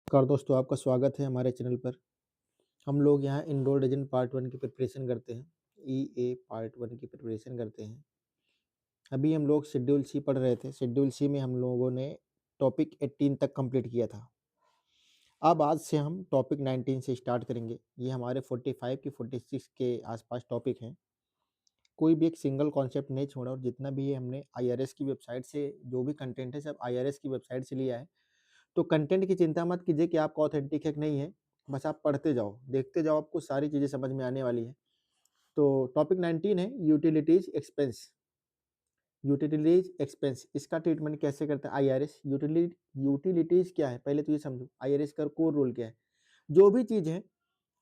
नमस्कार दोस्तों, आपका स्वागत है हमारे चैनल पर। हम लोग यहाँ इंडोर डिवीजन पार्ट 1 की प्रिपरेशन करते हैं। ईए पार्ट 1 की प्रिपरेशन करते हैं। अभी हम लोग शेड्यूल सी पढ़ रहे थे। शेड्यूल सी में हम लोगों ने टॉपिक 18 तक कंप्लीट किया था। अब आज से हम टॉपिक 19 से स्टार्ट करेंगे। ये हमारे 45 की 46 के आसपास टॉपिक हैं। कोई भी एक सिंगल कॉन्सेप्ट नहीं छोड़ा और जितना भी ये हमने आईआरएस की वेबसाइट से जो भी कंटेंट है सब आईआरएस की वेबसाइट से लिया है। तो कंटेंट की चिंता मत कीजिए कि आपका ऑथेंटिक है कि नहीं है, बस आप पढ़ते जाओ, देखते जाओ, आपको सारी चीज़ें समझ में आने वाली है। तो टॉपिक 19 है यूटिलिटीज़ एक्सपेंस। यूटिलिटीज़ एक्सपेंस इसका ट्रीटमेंट कैसे करता है आईआरएस? यूटिलिटीज़ क्या है? पहले तो ये समझो आईआरएस का कोर रूल क्या है? जो भी चीज़ है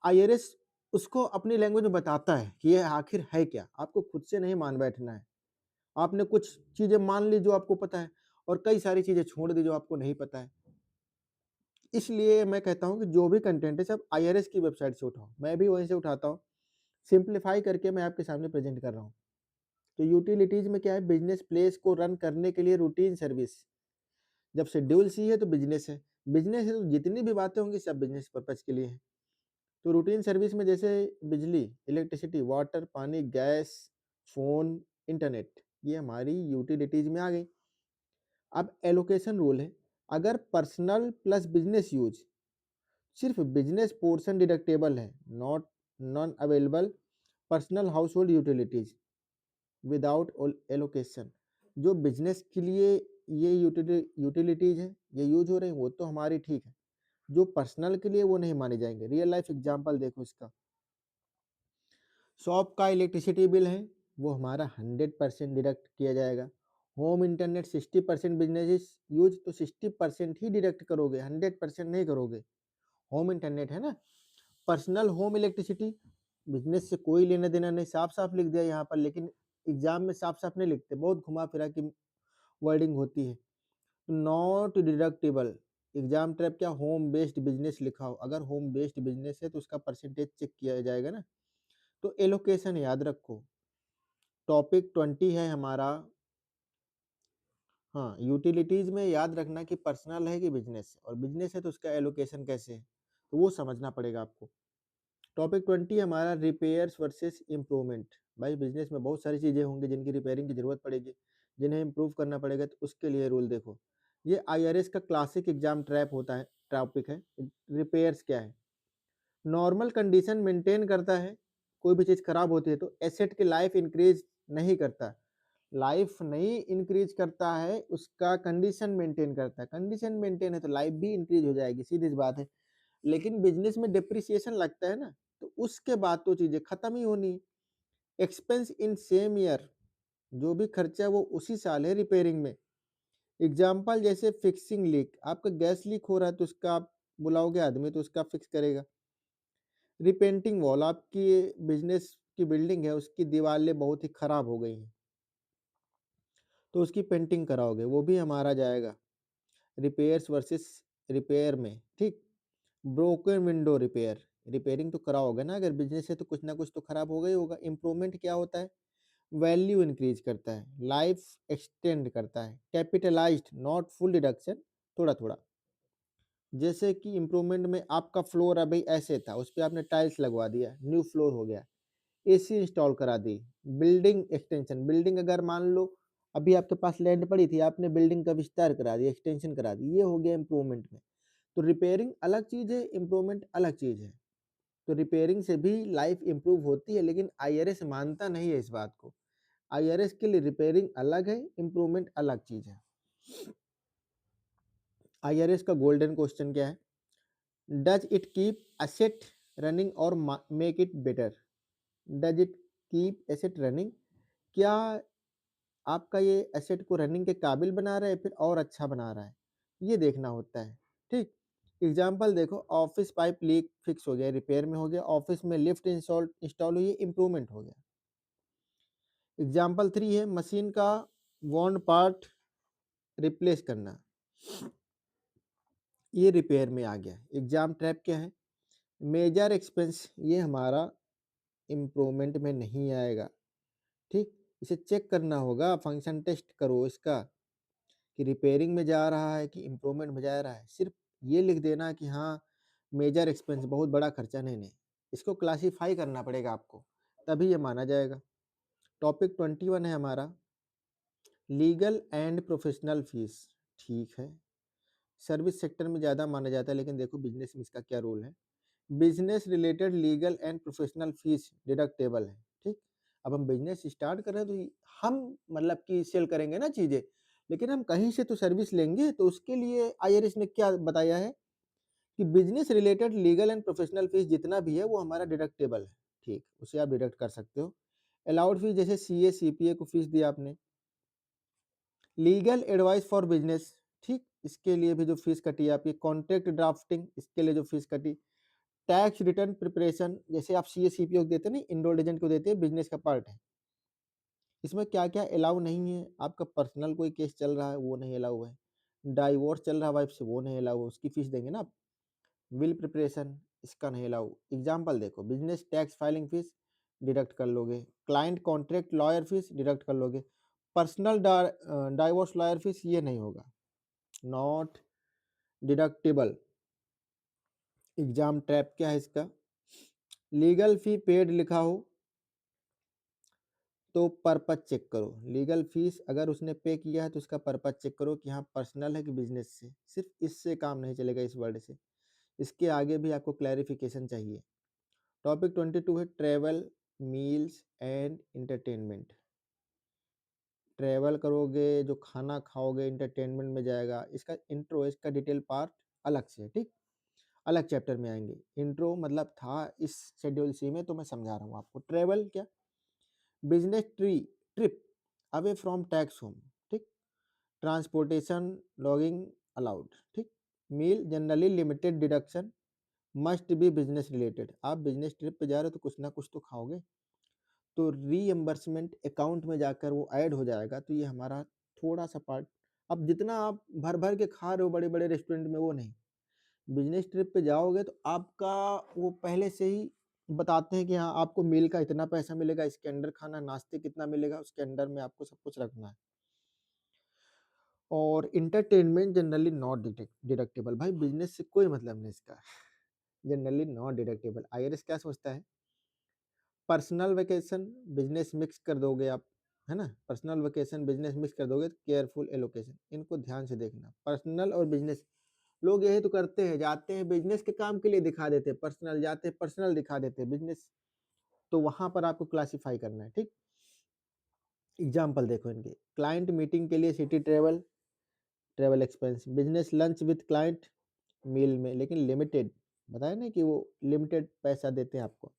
आईआरएस उसको अपनी लैंग्वेज में बताता है कि ये आखिर है क्या? आपको खुद से नहीं मान बैठना है। आपने कुछ चीज़ें मान ली जो आपको पता है और कई सारी चीज़ें छोड़ दी जो आपको नहीं पता है। इसलिए मैं कहता हूँ कि जो भी कंटेंट है सब आईआरएस की वेबसाइट से उठाओ। मैं भी वहीं से उठाता हूँ। सिंप्लीफाई करके मैं आपके सामने प्रेज़ेंट कर रहा हूँ। तो यूटिलिटीज़ में क्या है, बिज़नेस प्लेस को रन करने के लिए रूटीन सर्विस। जब शेड्यूल सी है तो बिज़नेस है। बिज़नेस है तो जितनी भी बातें होंगी सब बिज़नेस पर्पज़ के लिए है। तो रूटीन सर्विस में जैसे बिजली, इलेक्ट्रिसिटी, वाटर, पानी, गैस, फ़ोन, इंटरनेट, ये हमारी यूटिलिटीज़ में आ गई। अब एलोकेशन रूल है, अगर पर्सनल प्लस बिज़नेस यूज़ सिर्फ बिजनेस पोर्शन डिडक्टेबल है, not non available personal house hold utilities without allocation. जो बिजनेस के लिए ये यूटिलिटीज है ये यूज हो रहे हैं वो तो हमारी ठीक है, जो पर्सनल के लिए वो नहीं माने जाएंगे। रियल लाइफ एग्जांपल देखो इसका। शॉप का इलेक्ट्रिसिटी बिल है वो हमारा 100% डिडक्ट किया जाएगा। होम इंटरनेट 60% बिजनेस यूज तो 60% ही डिडक्ट करोगे, 100% नहीं करोगे। होम इंटरनेट है ना। पर्सनल होम इलेक्ट्रिसिटी बिजनेस से कोई लेना देना नहीं, साफ साफ लिख दिया यहाँ पर, लेकिन एग्जाम में साफ साफ नहीं लिखते, बहुत घुमा फिरा की वर्डिंग होती है। नॉट डिडक्टेबल एग्जाम ट्रैप क्या, होम बेस्ड बिजनेस लिखा हो, अगर होम बेस्ड बिजनेस है तो उसका परसेंटेज चेक किया जाएगा ना। तो एलोकेशन याद रखो। टॉपिक 20 है हमारा। हाँ, यूटिलिटीज में याद रखना कि पर्सनल है कि बिजनेस है, और बिजनेस है तो उसका एलोकेशन कैसे है तो वो समझना पड़ेगा आपको। टॉपिक 20 हमारा रिपेयर्स वर्सेस इम्प्रूवमेंट। भाई बिजनेस में बहुत सारी चीज़ें होंगी जिनकी रिपेयरिंग की ज़रूरत पड़ेगी, जिन्हें इम्प्रूव करना पड़ेगा, तो उसके लिए रूल देखो। ये आईआरएस का क्लासिक एग्जाम ट्रैप होता है, टॉपिक है। रिपेयर्स क्या है? नॉर्मल कंडीशन मेंटेन करता है। कोई भी चीज़ खराब होती है तो एसेट की लाइफ इंक्रीज नहीं करता, लाइफ नहीं इंक्रीज करता है, उसका कंडीशन मेंटेन करता है। कंडीशन मेंटेन है तो लाइफ भी इंक्रीज हो जाएगी, सीधी सी बात है। लेकिन बिजनेस में डिप्रिसिएशन लगता है ना, तो उसके बाद तो चीजें खत्म ही होनी है। एक्सपेंस इन सेम ईयर, जो भी खर्चा है वो उसी साल है रिपेयरिंग में। एग्जाम्पल जैसे फिक्सिंग लीक, आपका गैस लीक हो रहा है तो उसका आप बुलाओगे आदमी तो उसका फिक्स करेगा। रिपेंटिंग वॉल, आपकी बिजनेस की बिल्डिंग है उसकी दीवारें बहुत ही खराब हो गई हैं तो उसकी पेंटिंग कराओगे, वो भी हमारा जाएगा रिपेयर्स वर्सेस रिपेयर में। ठीक। ब्रोकन विंडो रिपेयर, रिपेयरिंग तो कराओगे ना, अगर बिजनेस है तो कुछ ना कुछ तो खराब होगा ही होगा। इंप्रूवमेंट क्या होता है? वैल्यू इंक्रीज करता है, लाइफ एक्सटेंड करता है। कैपिटलाइज्ड नॉट फुल डिडक्शन, थोड़ा थोड़ा। जैसे कि इंप्रूवमेंट में आपका फ्लोर अभी ऐसे था, उस पर आपने टाइल्स लगवा दिया, न्यू फ्लोर हो गया। एसी इंस्टॉल करा दी। बिल्डिंग एक्सटेंशन, बिल्डिंग अगर मान लो अभी आपके पास लैंड पड़ी थी, आपने बिल्डिंग का विस्तार करा दिया, एक्सटेंशन करा दी, ये हो गया इंप्रूवमेंट में। तो रिपेयरिंग अलग चीज है, इंप्रूवमेंट अलग चीज है। तो रिपेयरिंग से भी लाइफ इंप्रूव होती है, लेकिन आईआरएस मानता नहीं है इस बात को। आईआरएस के लिए रिपेयरिंग अलग है, इंप्रूवमेंट अलग चीज है। आईआरएस का गोल्डन क्वेश्चन क्या है? Does it keep asset running और make it better? Does it keep asset running, क्या आपका ये एसेट को रनिंग के काबिल बना रहा है फिर और अच्छा बना रहा है, ये देखना होता है। ठीक। एग्जाम्पल देखो, ऑफिस पाइप लीक फिक्स हो गया, रिपेयर में हो गया। ऑफिस में लिफ्ट इंस्टॉल इंस्टॉल हुई, इंप्रूवमेंट हो गया। एग्जाम्पल 3 है मशीन का वॉन्ड पार्ट रिप्लेस करना, ये रिपेयर में आ गया। एग्जाम ट्रैप क्या है? मेजर एक्सपेंस, ये हमारा इम्प्रूवमेंट में नहीं आएगा। ठीक। इसे चेक करना होगा, फंक्शन टेस्ट करो इसका कि रिपेयरिंग में जा रहा है कि इम्प्रूवमेंट में जा रहा है। सिर्फ ये लिख देना कि हाँ मेजर एक्सपेंस, बहुत बड़ा खर्चा, नहीं नहीं, इसको क्लासीफाई करना पड़ेगा आपको, तभी ये माना जाएगा। टॉपिक 21 है हमारा लीगल एंड प्रोफेशनल फीस। ठीक है, सर्विस सेक्टर में ज़्यादा माना जाता है, लेकिन देखो बिजनेस में इसका क्या रोल है। Business related legal and professional fees deductible है। ठीक, अब हम बिजनेस स्टार्ट कर रहे हैं तो हम मतलब कि सेल करेंगे ना चीज़ें, लेकिन हम कहीं से तो सर्विस लेंगे, तो उसके लिए आईआरएस ने क्या बताया है कि business related legal and professional fees जितना भी है वो हमारा डिडक्टेबल है। ठीक, उसे आप डिडक्ट कर सकते हो। अलाउड फीस जैसे सीए सीपीए को फीस दिया आपने। लीगल एडवाइस फॉर बिजनेस, ठीक, इसके लिए भी जो फीस कटी आपकी। कॉन्ट्रैक्ट ड्राफ्टिंग, इसके लिए जो फीस कटी। टैक्स रिटर्न प्रिपरेशन, जैसे आप सीए सीपीओ को देते हैं, नहीं इनरोल्ड एजेंट को देते हैं, बिजनेस का पार्ट है। इसमें क्या क्या अलाउ नहीं है, आपका पर्सनल कोई केस चल रहा है वो नहीं अलाउ है, डाइवोर्स चल रहा है वाइफ से वो नहीं अलाउ है, उसकी फीस देंगे ना आप। विल प्रिपरेशन, इसका नहीं अलाउ। एग्जाम्पल देखो, business tax filing fees deduct कर लोगे, client contract lawyer fees deduct कर लोगे, पर्सनल डाइवोर्स लॉयर फीस ये नहीं होगा, नॉट डिडक्टेबल। एग्जाम ट्रैप क्या है इसका, लीगल फी पेड लिखा हो तो पर्पज चेक करो। लीगल फीस अगर उसने पे किया है तो उसका पर्पज चेक करो कि हाँ पर्सनल है कि बिजनेस से। सिर्फ इससे काम नहीं चलेगा, इस वर्ड से, इसके आगे भी आपको क्लैरिफिकेशन चाहिए। टॉपिक 22 है travel, meals and entertainment. Travel करोगे, जो खाना खाओगे इंटरटेनमेंट में जाएगा। इसका इंट्रो, इसका डिटेल पार्ट अलग से है, ठीक, अलग चैप्टर में आएंगे। इंट्रो मतलब था इस शेड्यूल सी में, तो मैं समझा रहा हूँ आपको। ट्रैवल क्या, business trip away from tax home, ठीक, ट्रांसपोर्टेशन लॉगिंग अलाउड, ठीक, meal generally limited deduction, must be business related. आप बिजनेस ट्रिप पे जा रहे हो तो कुछ ना कुछ तो खाओगे, तो रीएम्बर्समेंट अकाउंट में जाकर वो ऐड हो जाएगा। तो ये हमारा थोड़ा सा पार्ट, अब जितना आप भर भर के खा रहे हो बड़े बड़े रेस्टोरेंट में वो नहीं, बिजनेस ट्रिप पे जाओगे तो आपका वो पहले से ही बताते हैं कि हाँ आपको मील का इतना पैसा मिलेगा, इसके अंडर खाना नाश्ते कितना मिलेगा, उसके अंडर में आपको सब कुछ रखना है। और इंटरटेनमेंट जनरली नॉट डिडक्टेबल, भाई बिजनेस से कोई मतलब नहीं इसका, जनरली नॉट डिडक्टेबल। आईआरएस क्या सोचता है, पर्सनल वेकेशन बिजनेस मिक्स कर दोगे आप, है ना, पर्सनल वेकेशन बिजनेस मिक्स कर दोगे तो केयरफुल एलोकेशन, इनको ध्यान से देखना। पर्सनल और बिजनेस, लोग यही तो करते हैं, जाते हैं बिजनेस के काम के लिए दिखा देते हैं पर्सनल, जाते हैं पर्सनल दिखा देते हैं बिजनेस, तो वहां पर आपको क्लासीफाई करना है, ठीक। एग्जाम्पल देखो इनके, क्लाइंट मीटिंग के लिए city travel, travel expense, business lunch with client meal में, लेकिन लिमिटेड, बताया ना कि वो लिमिटेड पैसा देते हैं आपको।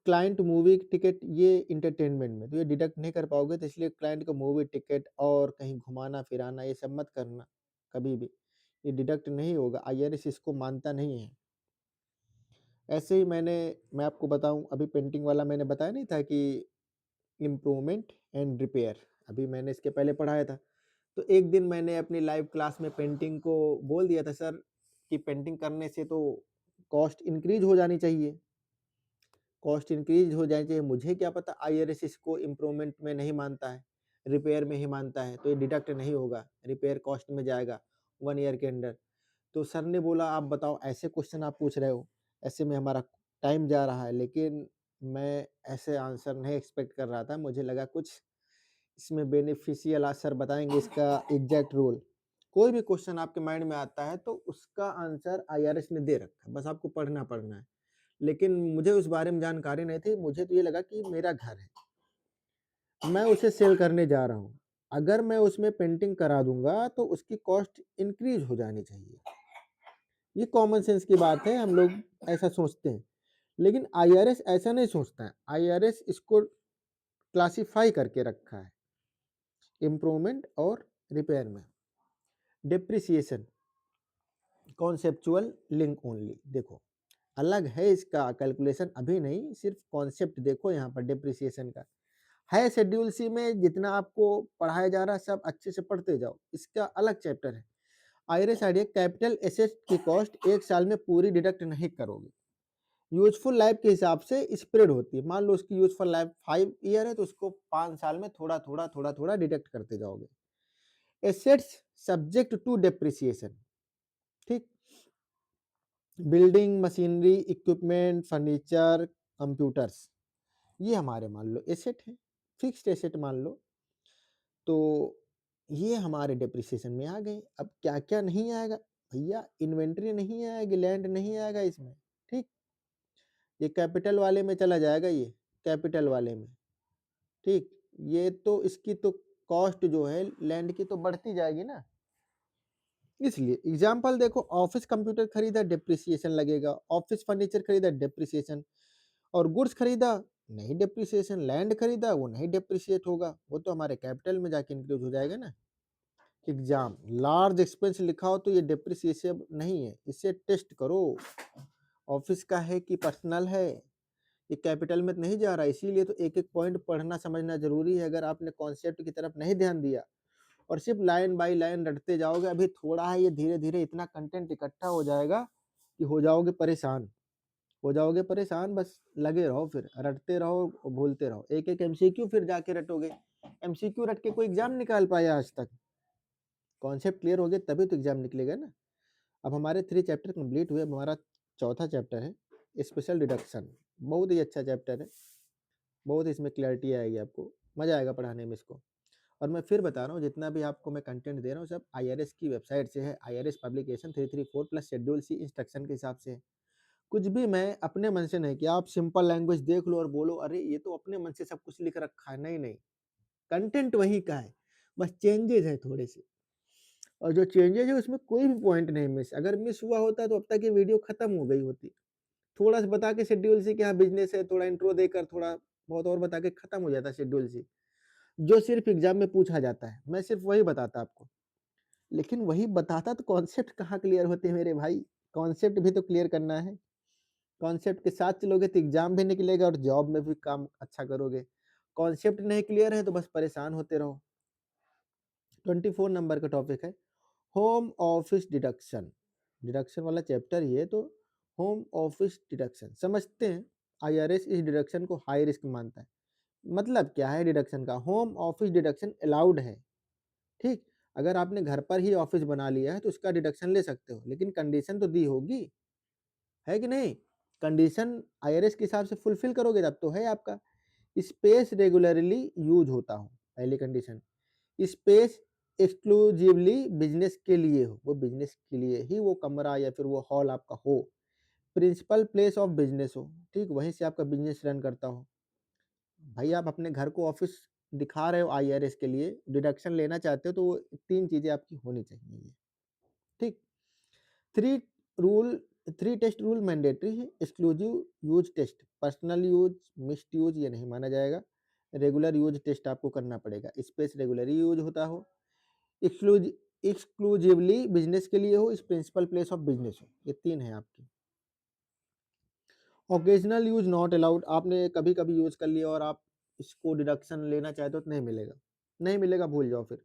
क्लाइंट मूवी टिकट, ये इंटरटेनमेंट में तो ये डिडक्ट नहीं कर पाओगे, तो इसलिए क्लाइंट को मूवी टिकट और कहीं घुमाना फिराना ये सब मत करना कभी भी, ये डिडक्ट नहीं होगा, आईआरएस इसको मानता नहीं है। ऐसे ही मैं आपको बताऊं, अभी पेंटिंग वाला मैंने बताया नहीं था कि इम्प्रूवमेंट एंड रिपेयर, अभी मैंने इसके पहले पढ़ाया था। तो एक दिन मैंने अपनी लाइव क्लास में पेंटिंग को बोल दिया था सर कि पेंटिंग करने से तो कॉस्ट इंक्रीज हो जानी चाहिए, कॉस्ट इंक्रीज हो जानी चाहिए। मुझे क्या पता आईआरएस इसको इम्प्रूवमेंट में नहीं मानता है, रिपेयर में ही मानता है, तो ये डिडक्ट नहीं होगा, रिपेयर कॉस्ट में जाएगा 1 ईयर के अंदर। तो सर ने बोला आप बताओ ऐसे क्वेश्चन आप पूछ रहे हो, ऐसे में हमारा टाइम जा रहा है, लेकिन मैं ऐसे आंसर नहीं एक्सपेक्ट कर रहा था, मुझे लगा कुछ इसमें बेनिफिशियल आंसर बताएंगे, इसका एग्जैक्ट रूल। कोई भी क्वेश्चन आपके माइंड में आता है तो उसका आंसर आईआरएस ने दे रखा है, बस आपको पढ़ना है। लेकिन मुझे उस बारे में जानकारी नहीं थी, मुझे तो ये लगा कि मेरा घर है, मैं उसे सेल करने जा रहा हूँ, अगर मैं उसमें पेंटिंग करा दूंगा तो उसकी कॉस्ट इंक्रीज हो जानी चाहिए। ये कॉमन सेंस की बात है, हम लोग ऐसा सोचते हैं, लेकिन आईआरएस ऐसा नहीं सोचता है। आईआरएस इसको क्लासिफाई करके रखा है इम्प्रूवमेंट और रिपेयर में। डिप्रिसिएशन कॉन्सेप्चुअल लिंक ओनली, देखो अलग है इसका कैलकुलेशन, अभी नहीं, सिर्फ कॉन्सेप्ट देखो यहाँ पर डिप्रिसिएशन का है। शेड्यूल सी में जितना आपको पढ़ाया जा रहा है सब अच्छे से पढ़ते जाओ, इसका अलग चैप्टर है। आईआरएस आइडिया, कैपिटल एसेट की कॉस्ट एक साल में पूरी डिडक्ट नहीं करोगे, यूजफुल लाइफ के हिसाब से स्प्रेड होती है। मान लो उसकी यूजफुल लाइफ 5 ईयर है तो उसको 5 साल में थोड़ा थोड़ा डिडक्ट करते जाओगे। एसेट्स सब्जेक्ट टू डेप्रिसिएशन, ठीक। Building, machinery, equipment, furniture, computers, ये हमारे मान लो एसेट हैं, फिक्स्ड एसेट मान लो। तो ये हमारे डेप्रिसिएशन में आ गए। अब क्या-क्या नहीं आएगा? भैया इन्वेंटरी नहीं आएगी, लैंड नहीं आएगा इसमें, ठीक? ये कैपिटल वाले में चला जाएगा ये, कैपिटल वाले में, ठीक? ये तो इसकी तो कॉस्ट जो है लैंड की तो बढ़ती जाएगी ना, इसलिए एग्जाम्पल देखो, ऑफिस कंप्यूटर खरीदा डेप्रिसिएशन लगेगा, ऑफिस फर्नीचर खरीदा डेप्रिसिएशन, और गुड्स खरीदा नहीं डेप्रिसिएशन, लैंड खरीदा वो नहीं डेप्रिसिएट होगा, वो तो हमारे कैपिटल में जाके इंक्लूड हो जाएगा ना। एग्जाम लार्ज एक्सपेंस लिखा हो तो ये डेप्रिसिएशन नहीं है, इसे टेस्ट करो, ऑफिस का है कि पर्सनल है, ये कैपिटल में नहीं जा रहा, इसीलिए तो एक एक पॉइंट पढ़ना समझना जरूरी है। अगर आपने कॉन्सेप्ट की तरफ नहीं ध्यान दिया और सिर्फ लाइन बाय लाइन रटते जाओगे, अभी थोड़ा है, ये धीरे धीरे इतना कंटेंट इकट्ठा हो जाएगा कि हो जाओगे परेशान, हो जाओगे परेशान। बस लगे रहो, फिर रटते रहो, भूलते रहो, एक एक एमसीक्यू फिर जाके रटोगे। एमसीक्यू रट के कोई एग्जाम निकाल पाया आज तक? कॉन्सेप्ट क्लियर हो गए तभी तो एग्जाम निकलेगा ना। अब हमारे 3 चैप्टर कंप्लीट हुए, अब हमारा चौथा चैप्टर है स्पेशल डिडक्शन। बहुत ही अच्छा चैप्टर है, बहुत इसमें क्लैरिटी आएगी आपको, मजा आएगा पढ़ाने में इसको। और मैं फिर बता रहा हूँ, जितना भी आपको मैं कंटेंट दे रहा हूँ सब आईआरएस की वेबसाइट से है, IRS publication 334 plus schedule C instruction के हिसाब से है। कुछ भी मैं अपने मन से नहीं किया, आप सिंपल लैंग्वेज देख लो और बोलो अरे ये तो अपने मन से सब कुछ लिख रखा है, नहीं नहीं, कंटेंट वही का है, बस चेंजेस है थोड़े से। और जो चेंजेस है उसमें कोई भी पॉइंट नहीं मिस, अगर मिस हुआ होता तो अब तक ये वीडियो खत्म हो गई होती। थोड़ा सा बता के शेड्यूल से क्या बिजनेस है, थोड़ा इंट्रो देकर थोड़ा बहुत और बता के खत्म हो जाता शेड्यूल से, जो सिर्फ एग्जाम में पूछा जाता है, मैं सिर्फ वही बताता आपको। लेकिन वही बताता तो कॉन्सेप्ट कहाँ क्लियर होते हैं मेरे भाई, कॉन्सेप्ट भी तो क्लियर करना है। कॉन्सेप्ट के साथ चलोगे तो एग्जाम भी निकलेगा और जॉब में भी काम अच्छा करोगे। कॉन्सेप्ट नहीं क्लियर है तो बस परेशान होते रहो। 24 नंबर का टॉपिक है होम ऑफिस डिडक्शन, डिडक्शन वाला चैप्टर ये तो। होम ऑफिस डिडक्शन समझते हैं। आईआरएस इस डिडक्शन को हाई रिस्क मानता है। मतलब क्या है डिडक्शन का? होम ऑफिस डिडक्शन अलाउड है, ठीक। अगर आपने घर पर ही ऑफिस बना लिया है तो उसका डिडक्शन ले सकते हो, लेकिन कंडीशन तो दी होगी, है कि नहीं? कंडीशन आईआरएस के हिसाब से फुलफिल करोगे तब तो है आपका। स्पेस रेगुलरली यूज होता हो, पहली कंडीशन। स्पेस एक्सक्लूसिवली बिजनेस के लिए हो, वो बिजनेस के लिए ही वो कमरा या फिर वो हॉल आपका हो। प्रिंसिपल प्लेस ऑफ बिजनेस हो, ठीक, वहीं से आपका बिजनेस रन करता हो। भाई आप अपने घर को ऑफिस दिखा रहे हो आईआरएस के लिए, डिडक्शन लेना चाहते हो तो वो 3 चीजें आपकी होनी चाहिए, ठीक। Three rule 3 test rule mandatory है। Exclusive use test, personal use, mixed use ये नहीं माना जाएगा। रेगुलर यूज टेस्ट आपको करना पड़ेगा। स्पेस रेगुलरली यूज होता हो, एक्सक्लूसिवली बिजनेस के लिए हो, इस प्रिंसिपल प्लेस ऑफ बिजनेस हो, ये 3 है आपकी। ओकेजनल यूज नॉट अलाउड, आपने कभी कभी यूज कर लिया और आप इसको डिडक्शन लेना चाहते हो तो नहीं मिलेगा, नहीं मिलेगा, भूल जाओ फिर।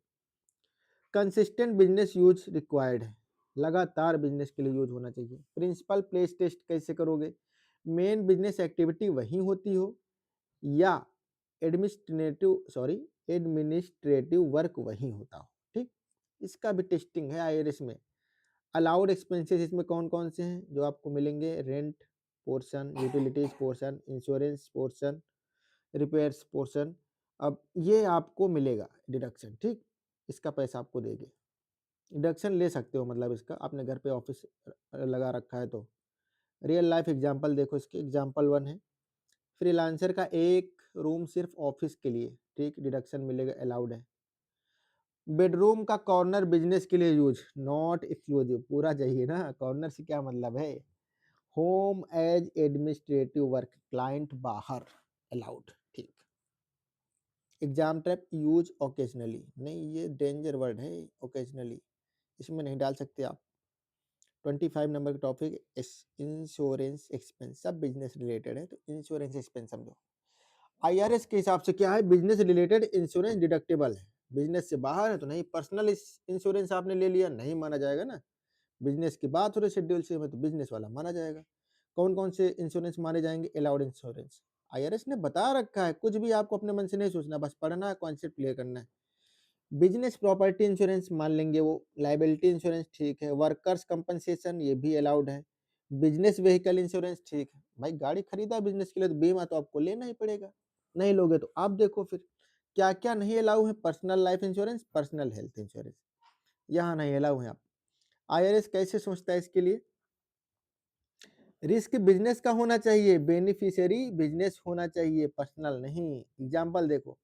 कंसिस्टेंट बिजनेस यूज रिक्वायर्ड है, लगातार बिजनेस के लिए यूज होना चाहिए। प्रिंसिपल प्लेस टेस्ट कैसे करोगे? मेन बिजनेस एक्टिविटी वही होती हो या एडमिनिस्ट्रेटिव वर्क वही होता हो, ठीक। इसका भी टेस्टिंग है आईआरएस में। अलाउड एक्सपेंसेस इसमें कौन कौन से हैं जो आपको मिलेंगे? Rent portion, utilities portion, insurance portion, repairs portion. अब ये आपको मिलेगा डिडक्शन, ठीक, इसका पैसा आपको देंगे। डिडक्शन ले सकते हो, मतलब इसका आपने घर पे ऑफिस लगा रखा है तो। रियल लाइफ एग्जांपल देखो, इसके एग्जांपल 1 है, फ्रीलांसर का एक रूम सिर्फ ऑफिस के लिए, ठीक, डिडक्शन मिलेगा, अलाउड है। बेडरूम का कॉर्नर बिजनेस के लिए यूज, नॉट एक्सक्लूसिव, पूरा चाहिए ना, कॉर्नर से क्या मतलब है? Home as administrative work, client बाहर, अलाउड, ठीक। एग्जाम ट्रैप यूज ओकेजनली, नहीं ये डेंजर वर्ड है, ओकेजनली इसमें नहीं डाल सकते आप। 25 नंबर का टॉपिक इंश्योरेंस एक्सपेंस, सब बिजनेस रिलेटेड है तो इंश्योरेंस एक्सपेंस समझो। आईआरएस के हिसाब से क्या है? बिजनेस रिलेटेड इंश्योरेंस डिडक्टेबल है, बिजनेस से बाहर है तो नहीं। पर्सनल इंश्योरेंस आपने ले लिया, नहीं माना जाएगा ना। बिजनेस की बात हो रही शेड्यूल से में तो बिजनेस वाला माना जाएगा। कौन कौन से इंश्योरेंस माने जाएंगे? अलाउड इंश्योरेंस, आईआरएस ने बता रखा है, कुछ भी आपको अपने मन से नहीं सोचना, बस पढ़ना है, कॉन्सेप्ट क्लियर करना है। बिजनेस प्रॉपर्टी इंश्योरेंस मान लेंगे वो, लाइबिलिटी इंश्योरेंस ठीक है, वर्कर्स कंपनसेशन ये भी अलाउड है, बिजनेस व्हीकल इंश्योरेंस ठीक है। भाई गाड़ी खरीदा बिजनेस के लिए तो बीमा तो आपको लेना ही पड़ेगा, नहीं लोगे तो आप देखो फिर क्या क्या नहीं अलाउ है। Personal life insurance, personal health insurance यहाँ नहीं अलाउ है। आप आईआरएस कैसे सोचता है इसके लिए, रिस्क बिजनेस का होना चाहिए, बेनिफिशियरी बिजनेस होना चाहिए, पर्सनल नहीं। एग्जाम्पल देखो,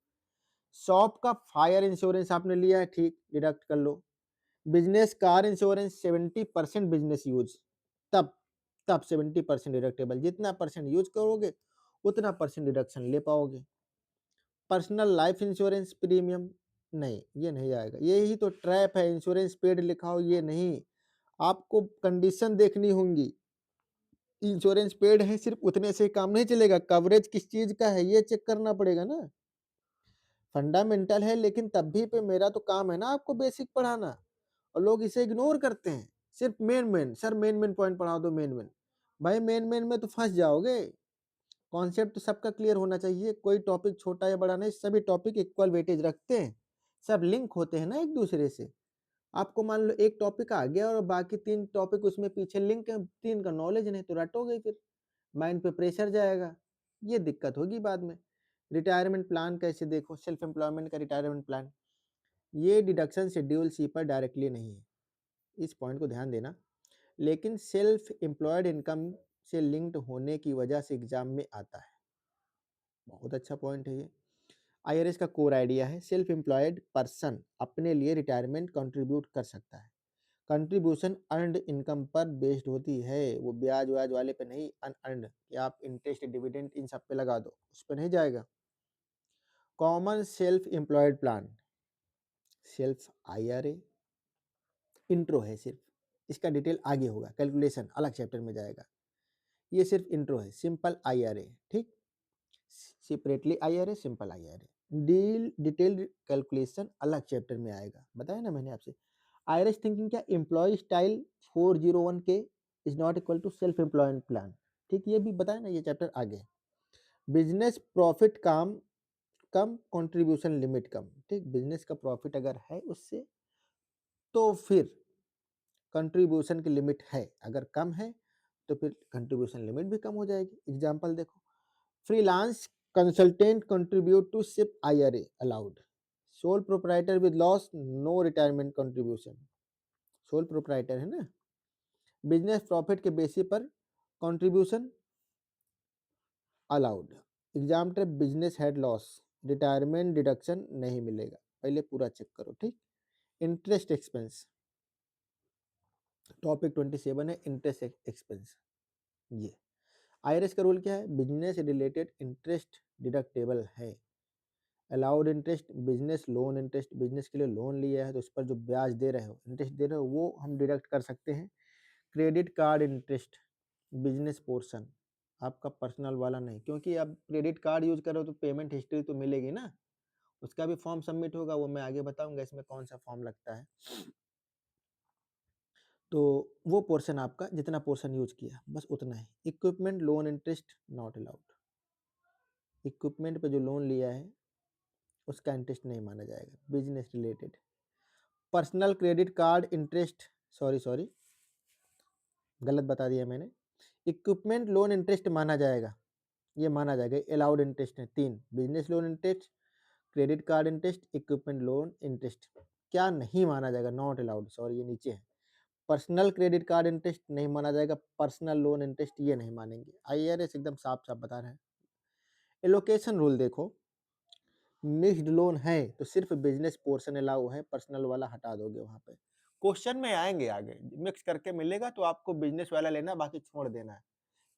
शॉप का फायर इंश्योरेंस आपने लिया है, ठीक, डिडक्ट कर लो। Business car insurance 70% business use, तब तब 70% डिडक्टेबल, जितना परसेंट यूज करोगे उतना परसेंट डिडक्शन ले पाओगे। पर्सनल लाइफ इंश्योरेंस प्रीमियम नहीं, ये नहीं आएगा, यही तो ट्रैप है, इंश्योरेंस पेड लिखाओ ये नहीं, आपको कंडीशन देखनी होंगी। इंश्योरेंस पेड है सिर्फ उतने से काम नहीं चलेगा, कवरेज किस चीज का है ये चेक करना पड़ेगा ना। फंडामेंटल है लेकिन तब भी पे मेरा तो काम है ना आपको बेसिक पढ़ाना, और लोग इसे इग्नोर करते हैं। सिर्फ मेन सर मेन पॉइंट पढ़ा दो, मेन भाई मेन में तो फंस जाओगे। कॉन्सेप्ट तो सबका क्लियर होना चाहिए, कोई टॉपिक छोटा या बड़ा नहीं, सभी टॉपिक इक्वल वेटेज रखते हैं, सब लिंक होते हैं ना एक दूसरे से। आपको मान लो एक टॉपिक आ गया और बाकी 3 टॉपिक उसमें पीछे लिंक है, 3 का नॉलेज नहीं तो रटोगे, फिर माइंड पे प्रेशर जाएगा, ये दिक्कत होगी बाद में। रिटायरमेंट प्लान कैसे देखो, सेल्फ एम्प्लॉयमेंट का रिटायरमेंट प्लान, ये डिडक्शन शेड्यूल सी पर डायरेक्टली नहीं है, इस पॉइंट को ध्यान देना, लेकिन सेल्फ एम्प्लॉयड इनकम से लिंक्ड होने की वजह से एग्जाम में आता है। बहुत अच्छा पॉइंट है ये। आईआरएस का कोर आइडिया है, सेल्फ एम्प्लॉयड पर्सन अपने लिए रिटायरमेंट कंट्रीब्यूट कर सकता है। कंट्रीब्यूशन अर्नड इनकम पर बेस्ड होती है, वो ब्याज व्याज वाले पे नहीं, अनअर्नड कि आप इंटरेस्ट डिविडेंड इन सब पे लगा दो, उस पे नहीं जाएगा। Common self employed plan, self IRA intro है सिर्फ, इसका डिटेल आगे होगा, कैलकुलेशन अलग चैप्टर में जाएगा, ये सिर्फ इंट्रो है। सिंपल आईआरए, ठीक, separately IRA, simple IRA, deal detailed calculation अलग चैप्टर में आएगा, बताया ना मैंने आपसे। आईआरएस थिंकिंग क्या, employ style 401 k is not equal to self employment plan, ठीक, ये भी बताया ना, ये चैप्टर आगे। बिजनेस प्रॉफिट कम कम कंट्रीब्यूशन लिमिट कम, ठीक, बिजनेस का प्रॉफिट अगर है उससे तो फिर कंट्रीब्यूशन की लिमिट है, अगर कम है तो फिर कंट्रीब्यूशन लिमिट भी कम हो जाएगी। एग्जांपल देखो, freelance consultant contribute to SEP IRA allowed, sole proprietor with loss no retirement contribution, sole proprietor है ना, बिजनेस प्रॉफिट के बेसिस पर contribution allowed. Example business had loss, retirement deduction नहीं मिलेगा, पहले पूरा चेक करो, ठीक। इंटरेस्ट एक्सपेंस, टॉपिक 27 है इंटरेस्ट एक्सपेंस, ये आईआरएस का रूल क्या है, बिजनेस रिलेटेड इंटरेस्ट डिडक्टेबल है। Allowed interest, business loan interest, business के लिए लोन लिया है तो उस पर जो ब्याज दे रहे हो, इंटरेस्ट दे रहे हो, वो हम डिडक्ट कर सकते हैं। Credit card interest, business portion, आपका पर्सनल वाला नहीं, क्योंकि आप क्रेडिट कार्ड यूज कर रहे हो तो पेमेंट हिस्ट्री तो मिलेगी ना, उसका भी फॉर्म सबमिट होगा, वो मैं आगे बताऊंगा इसमें कौन सा फॉर्म लगता है। तो वो पोर्शन आपका जितना पोर्शन यूज किया बस उतना ही। Equipment loan interest not allowed, equipment पे जो लोन लिया है उसका इंटरेस्ट नहीं माना जाएगा, business related. Personal credit card interest, sorry गलत बता दिया मैंने, इक्विपमेंट लोन इंटरेस्ट माना जाएगा, ये माना जाएगा, अलाउड इंटरेस्ट है 3, business loan interest, credit card interest, equipment loan interest. क्या नहीं माना जाएगा, नॉट अलाउड, सॉरी ये नीचे है, पर्सनल क्रेडिट कार्ड इंटरेस्ट नहीं माना जाएगा, पर्सनल लोन इंटरेस्ट ये नहीं मानेंगे। आईआरएस एकदम साफ साफ बता रहे हैं। एलोकेशन रूल देखो, मिक्स्ड लोन है तो सिर्फ बिजनेस पोर्शन अलाउ है, पर्सनल वाला हटा दोगे वहां पे, क्वेश्चन में आएंगे आगे, मिक्स करके मिलेगा तो आपको बिजनेस वाला लेना, बाकी छोड़ देना है।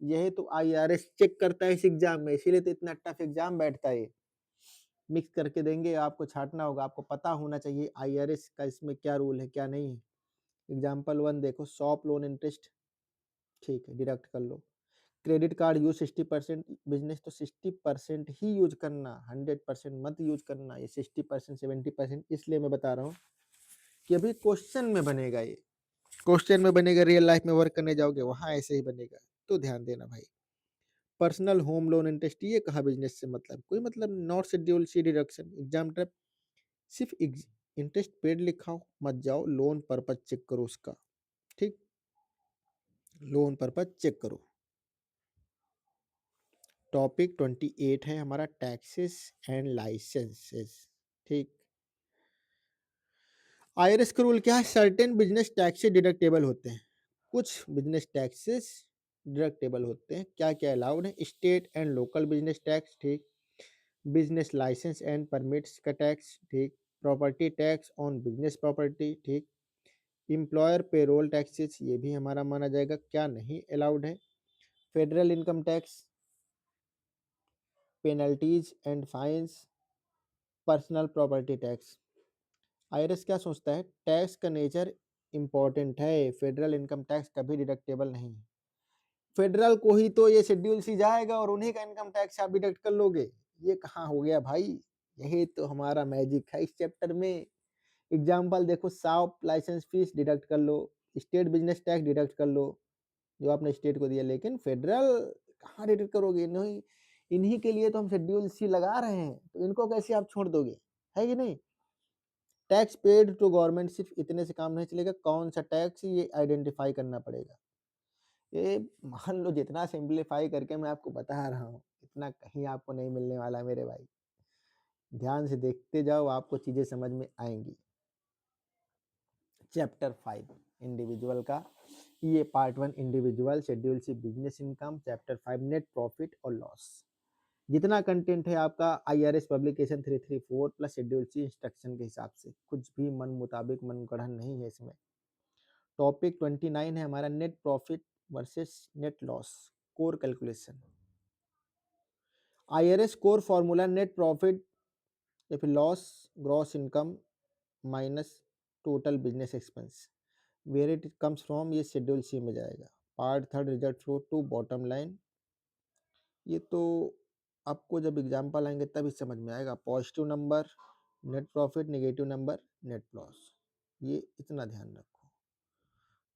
यही तो आईआरएस चेक करता है इस एग्जाम में, इसीलिए तो इतना टफ एग्जाम बैठता है। मिक्स करके देंगे, आपको छाटना होगा, आपको पता होना चाहिए आईआरएस का इसमें क्या रूल है क्या नहीं है। एग्जाम्पल 1 देखो, शॉप लोन इंटरेस्ट, ठीक है डिडक्ट कर लो। क्रेडिट कार्ड यूज 60%, बिजनेस तो 60% ही यूज करना, 100% मत यूज करना, ये 60% 70%, इसलिए मैं बता रहा हूँ कि अभी क्वेश्चन में बनेगा, ये क्वेश्चन में बनेगा, रियल लाइफ में वर्क करने जाओगे वहां ऐसे ही बनेगा, तो ध्यान देना भाई। पर्सनल होम लोन इंटरेस्ट, ये कहा बिजनेस से मतलब, कोई मतलब not schedule C deduction, exam trap, सिर्फ इंटरेस्ट पेड लिखा हो मत जाओ, लोन पर्पज चेक करो उसका, ठीक, लोन पर्पज चेक करो। टॉपिक 28 है हमारा टैक्सेस एंड लाइसेंसेस, ठीक। आईआरएस का रूल क्या है, सर्टेन बिजनेस टैक्सेस डिडक्टेबल होते हैं, कुछ बिजनेस टैक्सेस डिडक्टेबल होते हैं, क्या क्या अलाउड है, state and local business tax, ठीक, बिजनेस लाइसेंस एंड परमिट्स का टैक्स, ठीक, property tax on business property, ठीक, एम्प्लॉयर पेरोल टैक्सेस ये भी हमारा माना जाएगा, क्या नहीं अलाउड है, federal income tax, penalties and fines, personal property tax. IRS क्या सोचता है, टैक्स का नेचर इंपॉर्टेंट है, फेडरल इनकम टैक्स कभी डिडक्टेबल नहीं है, फेडरल को ही तो ये शेड्यूल सी जाएगा और उन्हीं का इनकम टैक्स आप डिडक्ट कर लोगे, ये कहाँ हो गया भाई, यही तो हमारा मैजिक है इस चैप्टर में। एग्जाम्पल देखो, शॉप लाइसेंस फीस डिडक्ट कर लो, स्टेट बिजनेस टैक्स डिडक्ट कर लो जो आपने स्टेट को दिया, लेकिन फेडरल कहाँ डिडक्ट करोगे, नहीं, इन्हीं के लिए तो हम शेड्यूल सी लगा रहे हैं, तो इनको कैसे आप छोड़ दोगे, है कि नहीं। टैक्स पेड टू गवर्नमेंट सिर्फ इतने से काम नहीं चलेगा, कौन सा टैक्स ये आइडेंटिफाई करना पड़ेगा, ये मान लो जितना सिंप्लीफाई करके मैं आपको बता रहा हूँ इतना कहीं आपको नहीं मिलने वाला मेरे भाई, ध्यान से देखते जाओ आपको चीजें समझ में आएंगी। चैप्टर 5 इंडिविजुअल का, ये part 1 individual, schedule C business income, chapter 5 net profit और लॉस। जितना कंटेंट है आपका IRS publication 334 plus schedule C instruction के हिसाब से, कुछ भी मन मुताबिक मन गढ़न नहीं है इसमें। टॉपिक 29 है हमारा net profit versus net loss, core calculation. IRS core formula net profit या फिर loss gross income minus total business expense, where it comes from, ये शेड्यूल सी में जाएगा। Part 3 result flow to bottom line, ये तो आपको जब example आएंगे तभी समझ में आएगा। Positive number net profit, negative number net loss, ये इतना ध्यान रखो।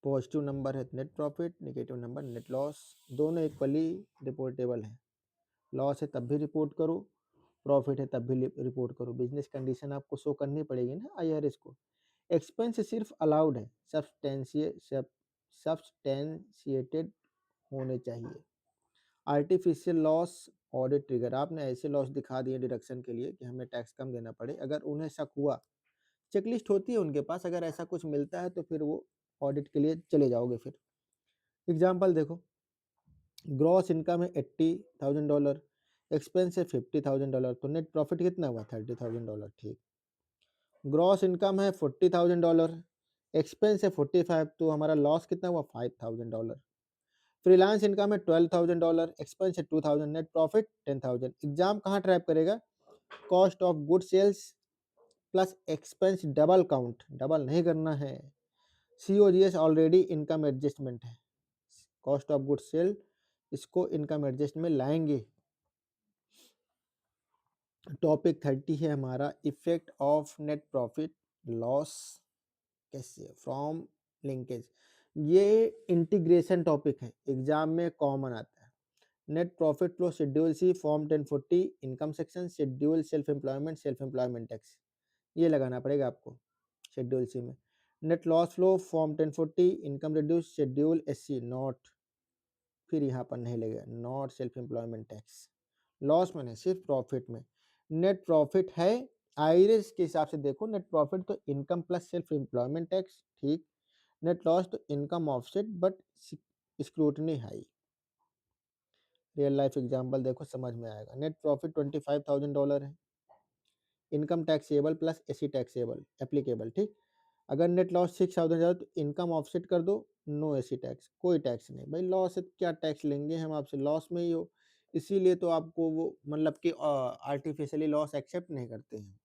पॉजिटिव नंबर है net profit, negative number net loss, दोनों इक्वली रिपोर्टेबल हैं। लॉस है तब भी रिपोर्ट करो, प्रॉफिट है तब भी रिपोर्ट करो, बिजनेस कंडीशन आपको शो करनी पड़ेगी ना आईआरएस को। एक्सपेंस सिर्फ अलाउड है, सब्सटेंशिएटेड होने चाहिए। आर्टिफिशियल लॉस ऑडिट ट्रिगर, आपने ऐसे लॉस दिखा दिए डिडक्शन के लिए कि हमें टैक्स कम देना पड़े, अगर उन्हें शक हुआ, चेकलिस्ट होती है उनके पास, अगर ऐसा कुछ मिलता है तो फिर वो ऑडिट के लिए चले जाओगे। फिर एग्जाम्पल देखो, ग्रॉस इनकम है $80,000, एक्सपेंस है $50,000, तो नेट प्रॉफिट कितना हुआ $30,000, ठीक। ग्रॉस इनकम है $40,000, एक्सपेंस है 45, तो हमारा लॉस कितना हुआ $5,000। फ्रीलांस इनकम है $12,000, एक्सपेंस है 2,000, नेट प्रॉफिट 10,000। एग्जाम कहाँ ट्रैप करेगा, cost of good sales plus expense double count, double नहीं करना है। COGS ऑलरेडी इनकम एडजस्टमेंट है, कॉस्ट ऑफ गुड सेल इसको इनकम एडजस्ट में लाएंगे। टॉपिक 30 है हमारा effect of net profit loss कैसे फ्रॉम लिंकेज, ये इंटीग्रेशन टॉपिक है, एग्जाम में कॉमन आता है। Net profit flow schedule C form 1040 income section, schedule self employment tax, ये लगाना पड़ेगा आपको शेड्यूल सी में। Net loss flow form 1040 income reduce schedule SC not, फिर यहाँ पर नहीं लगेगा not self employment tax, loss में नहीं सिर्फ प्रॉफिट में। नेट प्रॉफिट है आईआरएस के हिसाब से देखो, नेट प्रॉफिट तो income plus self employment tax, ठीक। नेट लॉस तो income offset but scrutiny high. Real life example देखो समझ में आएगा। नेट प्रॉफिट $25,000 है, income taxable plus AC taxable applicable, ठीक। अगर नेट लॉस 6,000 तो इनकम ऑफसेट कर दो, नो एसी टैक्स, कोई टैक्स नहीं भाई, लॉस है क्या टैक्स लेंगे हम आपसे, लॉस में ही हो, इसीलिए तो आपको वो मतलब कि आर्टिफिशियली लॉस एक्सेप्ट नहीं करते हैं,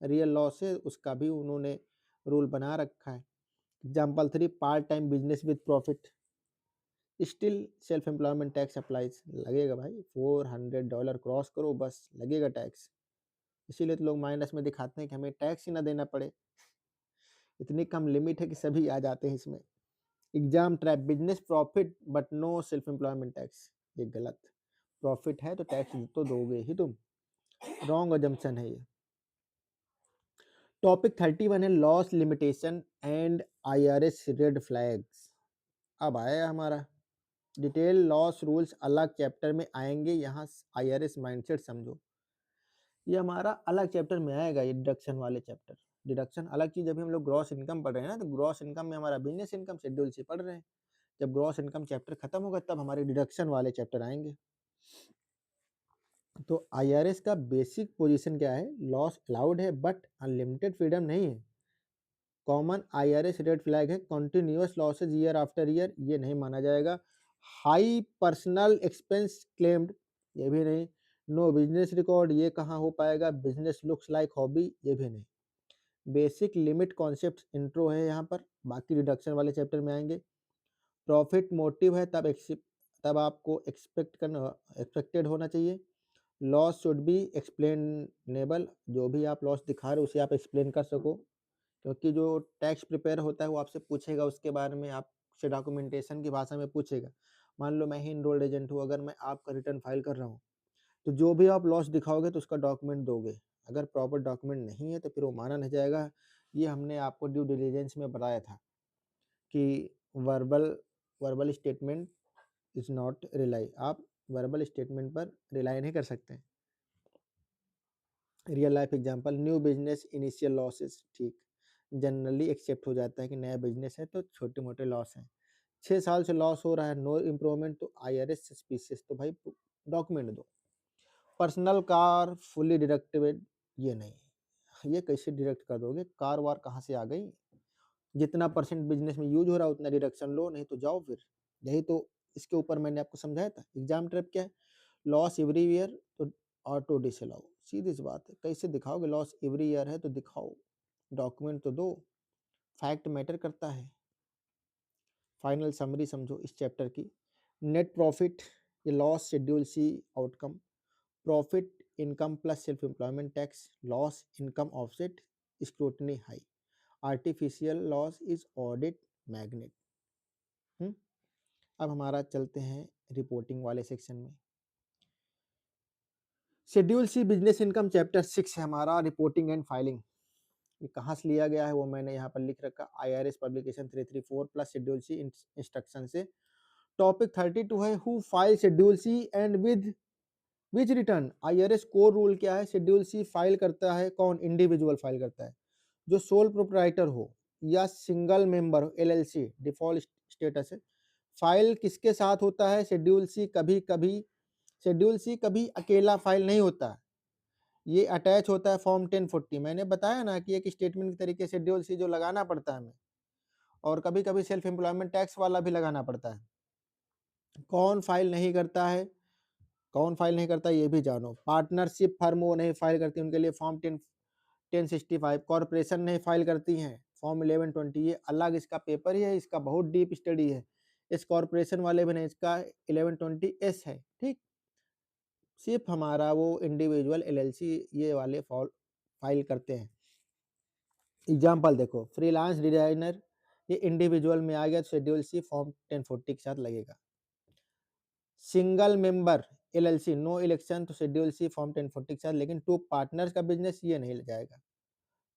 रियल लॉस है उसका भी उन्होंने रूल बना रखा है। Example 3 part time business with profit, still self employment tax applies, लगेगा भाई $400 क्रॉस करो बस लगेगा टैक्स, इसीलिए तो लोग माइनस में दिखाते हैं कि हमें टैक्स ही ना देना पड़े, इतनी कम लिमिट है कि सभी आ जाते हैं इसमें। Exam trap, business profit but no self employment tax, ये गलत, प्रॉफिट है तो टैक्स तो दोगे ही तुम, रॉन्ग अजम्पशन है ये। टॉपिक 31 है loss limitation and IRS red flags. अब आया हमारा डिटेल लॉस रूल्स अलग चैप्टर में आएंगे, यहाँ आईआरएस माइंडसेट समझो। ये हमारा अलग चैप्टर में आएगा, ये डिडक्शन वाले चैप्टर। डिडक्शन अलग चीज, अभी हम लोग ग्रॉस इनकम पढ़ रहे हैं ना, तो ग्रॉस इनकम में हमारा बिजनेस इनकम शेड्यूल सी पढ़ रहे हैं। जब ग्रॉस इनकम चैप्टर खत्म होगा तब हमारे डिडक्शन वाले चैप्टर आएंगे। तो आईआरएस का बेसिक पोजीशन क्या है, लॉस अलाउड है बट अनलिमिटेड फ्रीडम नहीं है। कॉमन आईआरएस रेड फ्लैग है continuous losses year after year, ये नहीं माना जाएगा। हाई पर्सनल एक्सपेंस क्लेम्ड, ये भी नहीं। नो बिजनेस रिकॉर्ड, ये कहाँ हो पाएगा। बिजनेस लुक्स लाइक हॉबी, ये भी नहीं। बेसिक लिमिट कॉन्सेप्ट इंट्रो है यहाँ पर, बाकी रिडक्शन वाले चैप्टर में आएंगे। प्रॉफिट मोटिव है तब आपको एक्सपेक्टेड होना चाहिए। लॉस शुड बी एक्सप्लेनेबल, जो भी आप लॉस दिखा रहे हो उसे आप एक्सप्लेन कर सको, क्योंकि जो टैक्स प्रिपेयर होता है वो आपसे पूछेगा उसके बारे में, आपसे डॉक्यूमेंटेशन की भाषा में पूछेगा। मान लो मैं ही इनरोल्ड एजेंट हूँ, अगर मैं आपका रिटर्न फाइल कर रहा हूँ तो जो भी आप लॉस दिखाओगे तो उसका डॉक्यूमेंट दोगे। अगर प्रॉपर डॉक्यूमेंट नहीं है तो फिर वो माना नहीं जाएगा। ये हमने आपको ड्यू डिलिजेंस में बताया था कि verbal statement is not rely, आप वर्बल स्टेटमेंट पर रिलाई नहीं कर सकते। Real life example, new business initial losses, ठीक, जनरली एक्सेप्ट हो जाता है कि नया बिजनेस है तो छोटे मोटे लॉस हैं। 6 साल से लॉस हो रहा है, नो इम्प्रूवमेंट, तो आईआरएस सस्पिशियस, तो भाई डॉक्यूमेंट दो। पर्सनल कार फुल्ली डिडक्टेड, ये नहीं, ये कैसे डिडक्ट कर दोगे, कार वार कहाँ से आ गई। जितना परसेंट बिजनेस में यूज हो रहा है उतना डिडक्शन लो, नहीं तो जाओ फिर। यही तो इसके ऊपर मैंने आपको समझाया था। एग्जाम ट्रैप क्या है, लॉस एवरी ईयर तो ऑटो डिसअलाउ, सीधी सी बात है। कैसे दिखाओगे, लॉस एवरी ईयर है तो दिखाओ, डॉक्यूमेंट तो दो, फैक्ट मैटर करता है। फाइनल समरी समझो इस चैप्टर की। नेट प्रॉफिट, ये loss schedule C outcome. Profit income plus self employment tax, loss income offset scrutiny high. Artificial loss is audit magnet. अब हमारा चलते हैं रिपोर्टिंग वाले सेक्शन में। Schedule C business income chapter 6 है हमारा, रिपोर्टिंग एंड फाइलिंग। ये कहाँ से लिया गया है वो मैंने यहाँ पर लिख रखा, IRS publication 334 plus schedule C instruction से। टॉपिक 32 है who file schedule C and which return. IRS core rule क्या है, शेड्यूल सी फाइल करता है कौन, इंडिविजुअल फाइल करता है, जो सोल प्रोप्राइटर हो या सिंगल मेंबर हो, एलएलसी डिफॉल्ट स्टेटस है। फाइल किसके साथ होता है, शेड्यूल सी कभी अकेला फाइल नहीं होता, ये अटैच होता है फॉर्म 1040। मैंने बताया ना कि एक स्टेटमेंट के तरीके से शेड्यूल सी जो लगाना पड़ता है हमें, और कभी कभी सेल्फ एम्प्लॉयमेंट टैक्स वाला भी लगाना पड़ता है। कौन फाइल नहीं करता है, कौन फाइल नहीं करता ये भी जानो। पार्टनरशिप फर्म वो नहीं फाइल करती, उनके लिए फॉर्म 1065। कॉरपोरेशन नहीं फाइल करती हैं, फॉर्म 1120, ये अलग इसका पेपर ही है, इसका बहुत डीप स्टडी है। इस कॉरपोरेशन वाले भी नहीं, इसका 1120S है, ठीक। सिर्फ हमारा वो इंडिविजुअल एलएलसी ये वाले फाइल करते हैं। एग्जाम्पल देखो, फ्रीलांस डिजाइनर, ये इंडिविजुअल में आ गया, शेड्यूल सी फॉर्म 1040 के साथ लगेगा। Single member LLC no election, तो शेड्यूल सी फॉर्म 1040 के साथ, लेकिन टू पार्टनर्स का बिजनेस ये नहीं जाएगा।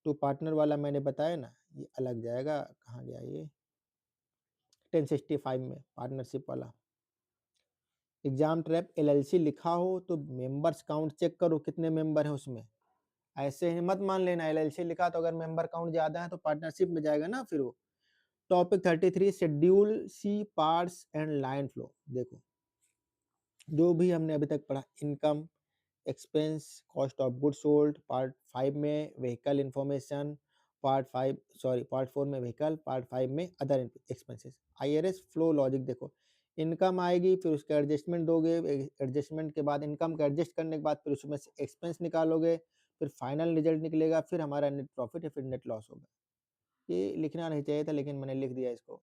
टू पार्टनर वाला मैंने बताया ना, ये अलग जाएगा। कहाँ गया ये, 1065 में पार्टनरशिप वाला। एग्जाम ट्रैप, एलएलसी लिखा हो तो मेंबर्स काउंट चेक करो कितने मेंबर हैं उसमें, ऐसे ही मत मान लेना एलएलसी लिखा तो अगर मेंबर काउंट ज्यादा है तो पार्टनरशिप में जाएगा ना फिर वो। Topic 33 schedule C parts and line flow. देखो जो भी हमने अभी तक पढ़ा, income, expense, cost of good sold, part 5 में व्हीकल इंफॉर्मेशन, पार्ट 4 में व्हीकल, पार्ट 5 में other expenses. IRS flow logic देखो, इनकम आएगी फिर उसका एडजस्टमेंट दोगे, एडजस्टमेंट के बाद इनकम का एडजस्ट करने के बाद फिर उसमें से एक्सपेंस निकालोगे, फिर फाइनल रिजल्ट निकलेगा, फिर हमारा नेट प्रॉफिट या फिर नेट लॉस होगा। ये लिखना नहीं चाहिए था लेकिन मैंने लिख दिया इसको।